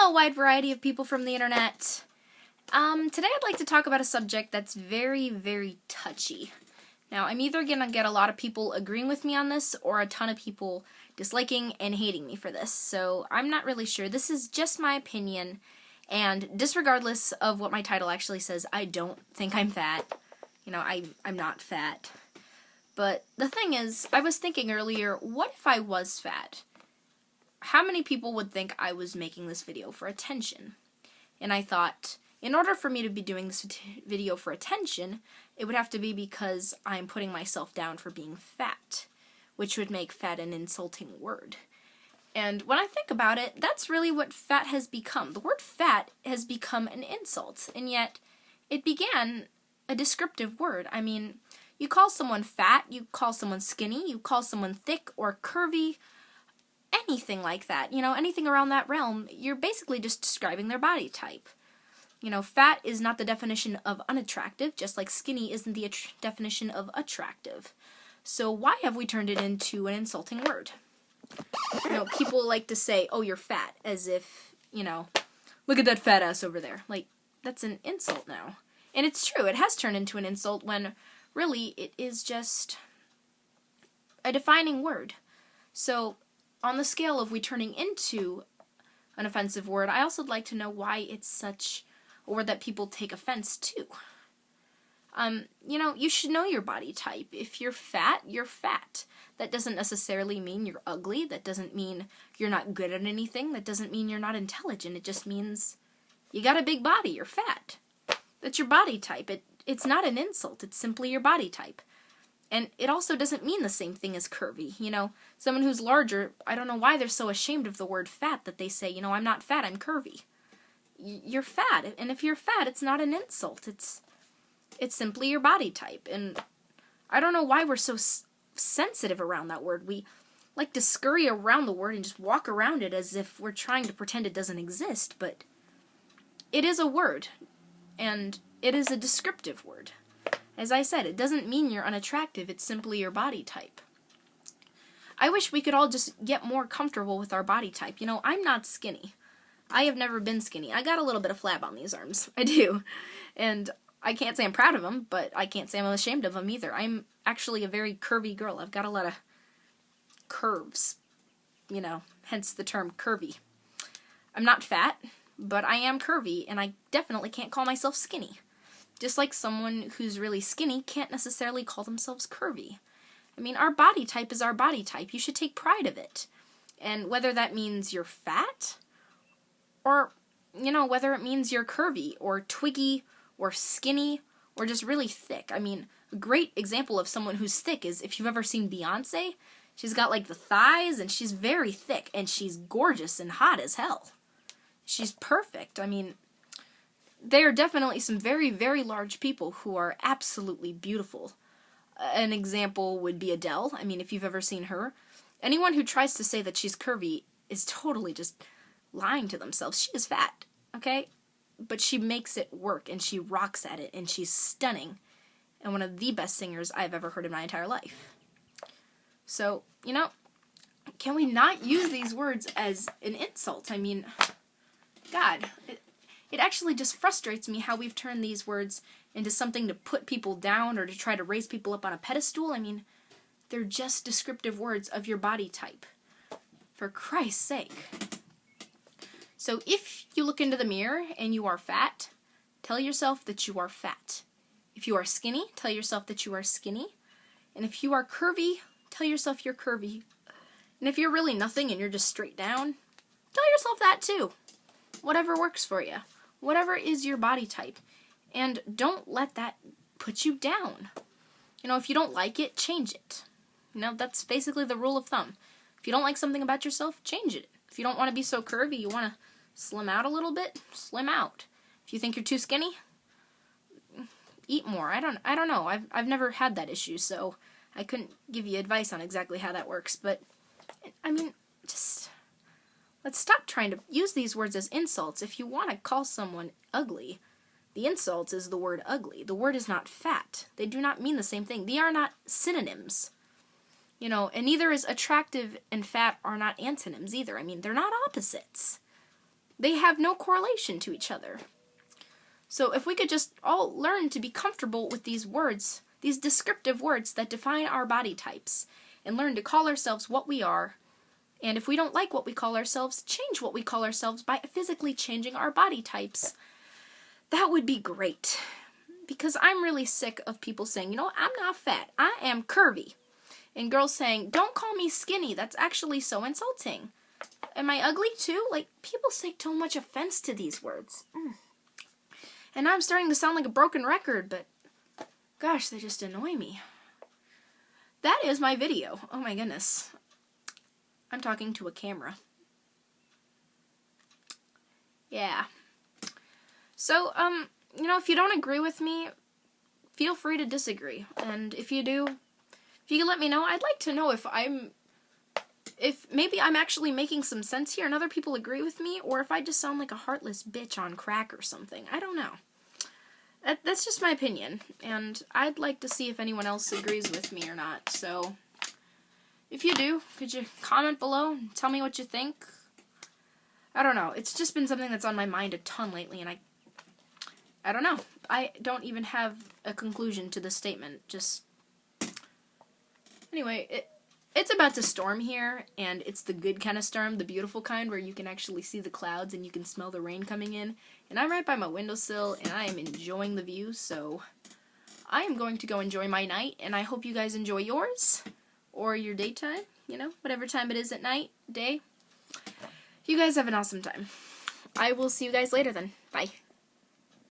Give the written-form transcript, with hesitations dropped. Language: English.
Hello, wide variety of people from the internet. Today I'd like to talk about a subject that's very, very touchy. Now, I'm either going to get a lot of people agreeing with me on this, or a ton of people disliking and hating me for this, so I'm not really sure. This is just my opinion, and disregardless of what my title actually says, I don't think I'm fat. I'm not fat. But the thing is, I was thinking earlier, what if I was fat? How many people would think I was making this video for attention? And I thought, in order for me to be doing this video for attention, it would have to be because I'm putting myself down for being fat, which would make fat an insulting word. And when I think about it, that's really what fat has become. The word fat has become an insult, and yet it began a descriptive word. I mean, you call someone fat, you call someone skinny, you call someone thick or curvy, anything like that, anything around that realm, you're basically just describing their body type. Fat is not the definition of unattractive, just like skinny isn't the definition of attractive. So why have we turned it into an insulting word? People like to say, oh, you're fat, as if, look at that fat ass over there. Like, that's an insult now. And it's true, it has turned into an insult when, really, it is just a defining word. So, on the scale of we turning into an offensive word, I also would like to know why it's such a word that people take offense to. You should know your body type. If you're fat, you're fat. That doesn't necessarily mean you're ugly. That doesn't mean you're not good at anything. That doesn't mean you're not intelligent. It just means you got a big body, you're fat. That's your body type. It's not an insult. It's simply your body type. And it also doesn't mean the same thing as curvy. Someone who's larger, I don't know why they're so ashamed of the word fat that they say, I'm not fat, I'm curvy. You're fat, and if you're fat, it's not an insult. It's simply your body type. And I don't know why we're so sensitive around that word. We like to scurry around the word and just walk around it as if we're trying to pretend it doesn't exist, but it is a word, and it is a descriptive word. As I said, it doesn't mean you're unattractive, it's simply your body type. I wish we could all just get more comfortable with our body type. I'm not skinny. I have never been skinny. I got a little bit of flab on these arms. I do. And I can't say I'm proud of them, but I can't say I'm ashamed of them either. I'm actually a very curvy girl. I've got a lot of curves, hence the term curvy. I'm not fat, but I am curvy, and I definitely can't call myself skinny. Just like someone who's really skinny can't necessarily call themselves curvy. I mean, our body type is our body type. You should take pride of it. And whether that means you're fat, or, whether it means you're curvy, or twiggy, or skinny, or just really thick. I mean, a great example of someone who's thick is if you've ever seen Beyonce. She's got, the thighs, and she's very thick, and she's gorgeous and hot as hell. She's perfect. I mean, there are definitely some very, very large people who are absolutely beautiful. An example would be Adele. I mean, if you've ever seen her. Anyone who tries to say that she's curvy is totally just lying to themselves. She is fat, okay? But she makes it work, and she rocks at it, and she's stunning, and one of the best singers I've ever heard in my entire life. So, can we not use these words as an insult? I mean, God, it actually just frustrates me how we've turned these words into something to put people down or to try to raise people up on a pedestal. I mean, they're just descriptive words of your body type. For Christ's sake. So if you look into the mirror and you are fat, tell yourself that you are fat. If you are skinny, tell yourself that you are skinny. And if you are curvy, tell yourself you're curvy. And if you're really nothing and you're just straight down, tell yourself that too. Whatever works for you. Whatever is your body type. And don't let that put you down. If you don't like it, change it. That's basically the rule of thumb. If you don't like something about yourself, change it. If you don't want to be so curvy, you want to slim out a little bit, slim out. If you think you're too skinny, eat more. I don't know. I've never had that issue, so I couldn't give you advice on exactly how that works. But, I mean, just let's stop trying to use these words as insults. If you want to call someone ugly, the insult is the word ugly. The word is not fat. They do not mean the same thing. They are not synonyms. And neither is attractive and fat are not antonyms either. I mean, they're not opposites. They have no correlation to each other. So if we could just all learn to be comfortable with these words, these descriptive words that define our body types, and learn to call ourselves what we are, and if we don't like what we call ourselves, change what we call ourselves by physically changing our body types, that would be great. Because I'm really sick of people saying, you know, I'm not fat, I am curvy. And girls saying, don't call me skinny, that's actually so insulting. Am I ugly too? Like, people take so much offense to these words. And I'm starting to sound like a broken record, but gosh, they just annoy me. That is my video. Oh my goodness. I'm talking to a camera. Yeah. So, you know, if you don't agree with me, feel free to disagree. And if you do, if you can let me know, I'd like to know if maybe I'm actually making some sense here and other people agree with me, or if I just sound like a heartless bitch on crack or something. I don't know. That's just my opinion, and I'd like to see if anyone else agrees with me or not. So, if you do, could you comment below and tell me what you think? I don't know. It's just been something that's on my mind a ton lately, and I don't know. I don't even have a conclusion to this statement. Just anyway, it's about to storm here, and it's the good kind of storm, the beautiful kind where you can actually see the clouds and you can smell the rain coming in. And I'm right by my windowsill, and I am enjoying the view, so I am going to go enjoy my night, and I hope you guys enjoy yours, or your daytime, you know, whatever time it is at night, day. You guys have an awesome time. I will see you guys later then. Bye.